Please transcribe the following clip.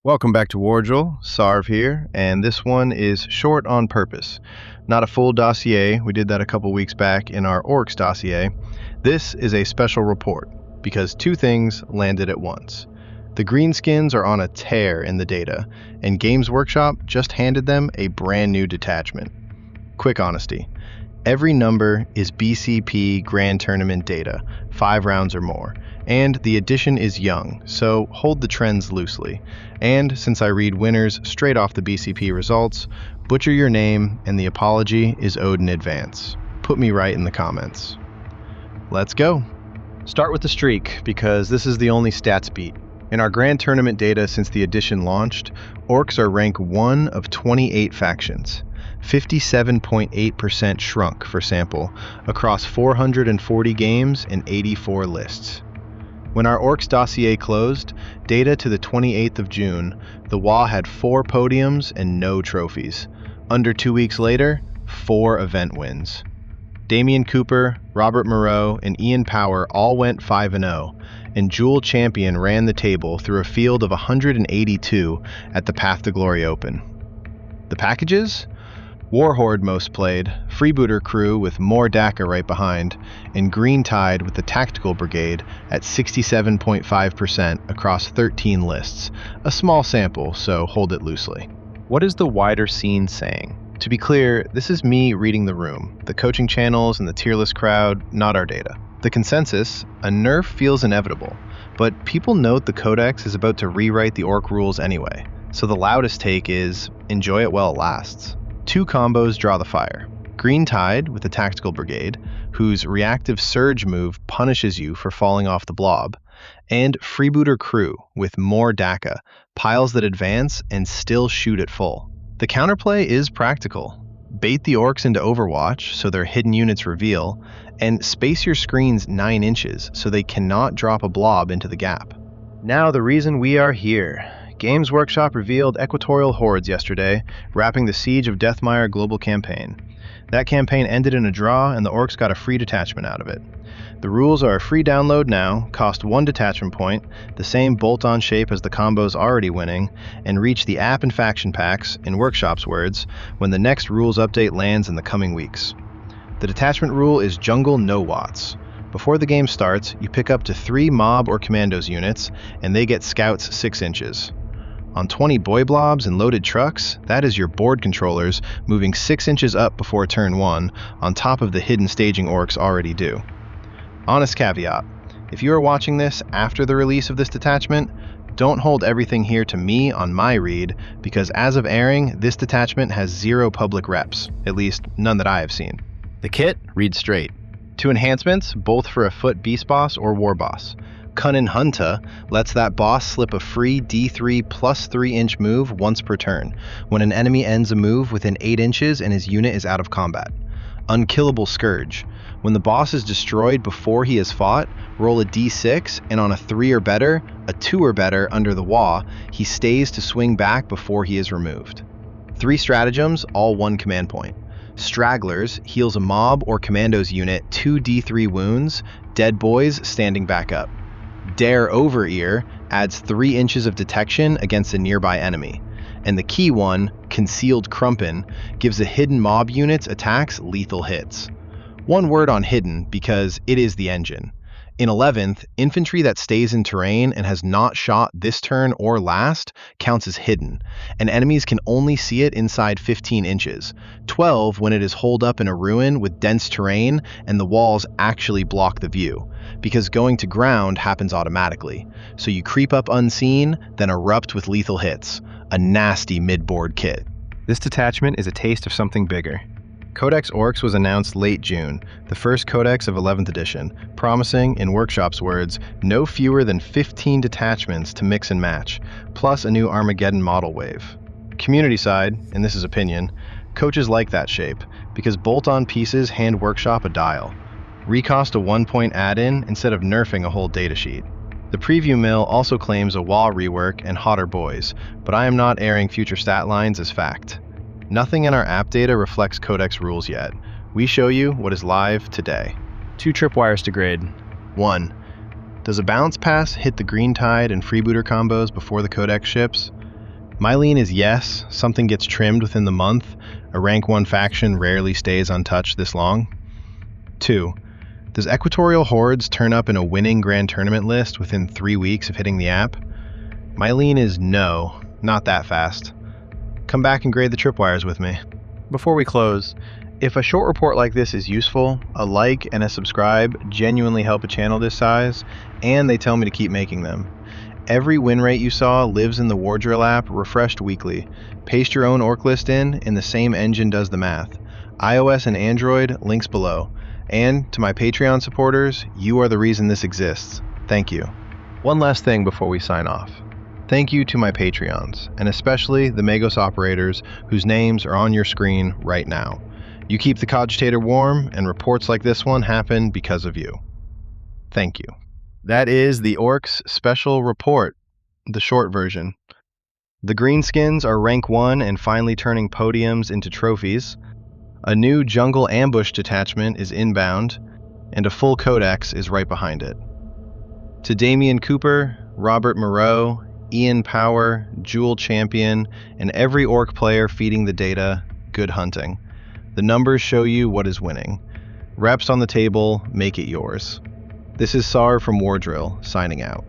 Welcome back to Wardrill, Sarv here, and this one is short on purpose. Not a full dossier, we did that a couple weeks back in our Orks dossier. This is a special report, because two things landed at once. The Greenskins are on a tear in the data, and Games Workshop just handed them a brand new detachment. Quick honesty, every number is BCP Grand Tournament data, 5 rounds or more. And the edition is young, so hold the trends loosely. And since I read winners straight off the BCP results, butcher your name and the apology is owed in advance. Put me right in the comments. Let's go. Start with the streak, because this is the only stats beat. In our Grand Tournament data since the edition launched, Orks are rank 1 of 28 factions. 57.8% shrunk, for sample, across 440 games and 84 lists. When our Orks dossier closed, data to the 28th of June, the Waaagh had 4 podiums and no trophies. Under 2 weeks later, 4 event wins. Damien Cooper, Robert Moreau, and Ian Power all went 5-0, and Jul Champion ran the table through a field of 182 at the Path to Glory Open. The packages? War Horde most played, Freebooter Krew with More Dakka right behind, and Green Tide with the Taktikal Brigade at 67.5% across 13 lists. A small sample, so hold it loosely. What is the wider scene saying? To be clear, this is me reading the room, the coaching channels and the tier list crowd, not our data. The consensus, a nerf feels inevitable, but people note the Codex is about to rewrite the Ork rules anyway, so the loudest take is, enjoy it while it lasts. 2 combos draw the fire. Green Tide with the Taktikal Brigade, whose reactive surge move punishes you for falling off the blob, and Freebooter Krew with More Dakka, piles that advance and still shoot at full. The counterplay is practical. Bait the Orks into Overwatch so their hidden units reveal, and space your screens 9 inches so they cannot drop a blob into the gap. Now the reason we are here. Games Workshop revealed Equatorial Hordes yesterday, wrapping the Siege of Deathmire global campaign. That campaign ended in a draw, and the Orks got a free detachment out of it. The rules are a free download now, cost 1 detachment point, the same bolt-on shape as the combos already winning, and reach the app and faction packs, in Workshop's words, when the next rules update lands in the coming weeks. The detachment rule is Jungle No Watts. Before the game starts, you pick up to 3 mob or commandos units, and they get scouts 6 inches. On 20 boy blobs and loaded trucks, that is your board controllers moving 6 inches up before turn 1, on top of the hidden staging Orks already do. Honest caveat, if you are watching this after the release of this detachment, don't hold everything here to me on my read, because as of airing, this detachment has 0 public reps, at least none that I have seen. The kit reads straight. 2 enhancements, both for a foot beast boss or war boss. Cunnin' Hunta lets that boss slip a free D3 plus 3-inch move once per turn, when an enemy ends a move within 8 inches and his unit is out of combat. Unkillable Scourge. When the boss is destroyed before he has fought, roll a D6, and on a 3 or better, a 2 or better under the Waaagh, he stays to swing back before he is removed. 3 stratagems, all 1 command point. Stragglers heals a mob or commandos unit 2 D3 wounds, dead boys standing back up. Dare Over Ear adds 3 inches of detection against a nearby enemy. And the key one, Concealed Crumpin, gives a hidden mob unit's attacks lethal hits. One word on hidden, because it is the engine. In 11th, infantry that stays in terrain and has not shot this turn or last counts as hidden, and enemies can only see it inside 15 inches. 12 when it is holed up in a ruin with dense terrain and the walls actually block the view, because going to ground happens automatically. So you creep up unseen, then erupt with lethal hits. A nasty mid-board kit. This detachment is a taste of something bigger. Codex Orks was announced late June, the first Codex of 11th edition, promising, in Workshop's words, no fewer than 15 detachments to mix and match, plus a new Armageddon model wave. Community side, and this is opinion, coaches like that shape, because bolt-on pieces hand Workshop a dial. Recost a 1-point add-in instead of nerfing a whole datasheet. The preview mill also claims a Waaagh rework and hotter boys, but I am not airing future stat lines as fact. Nothing in our app data reflects Codex rules yet. We show you what is live today. 2 Tripwires to grade. 1. Does a bounce pass hit the Green Tide and Freebooter combos before the Codex ships? My lean is yes, something gets trimmed within the month. A rank 1 faction rarely stays untouched this long. 2. Does Equatorial Hordes turn up in a winning Grand Tournament list within 3 weeks of hitting the app? My lean is no, not that fast. Come back and grade the Tripwires with me. Before we close, if a short report like this is useful, a like and a subscribe genuinely help a channel this size, and they tell me to keep making them. Every win rate you saw lives in the Wardrill app, refreshed weekly. Paste your own orc list in, and the same engine does the math. iOS and Android, links below. And to my Patreon supporters, you are the reason this exists. Thank you. One last thing before we sign off. Thank you to my Patreons, and especially the Magos operators whose names are on your screen right now. You keep the cogitator warm, and reports like this one happen because of you. Thank you. That is the Orks special report, the short version. The Greenskins are rank 1 and finally turning podiums into trophies. A new jungle ambush detachment is inbound, and a full codex is right behind it. To Damien Cooper, Robert Moreau, Ian Power, Jul Champion, and every orc player feeding the data, good hunting. The numbers show you what is winning. Reps on the table, make it yours. This is Sar from Wardrill, signing out.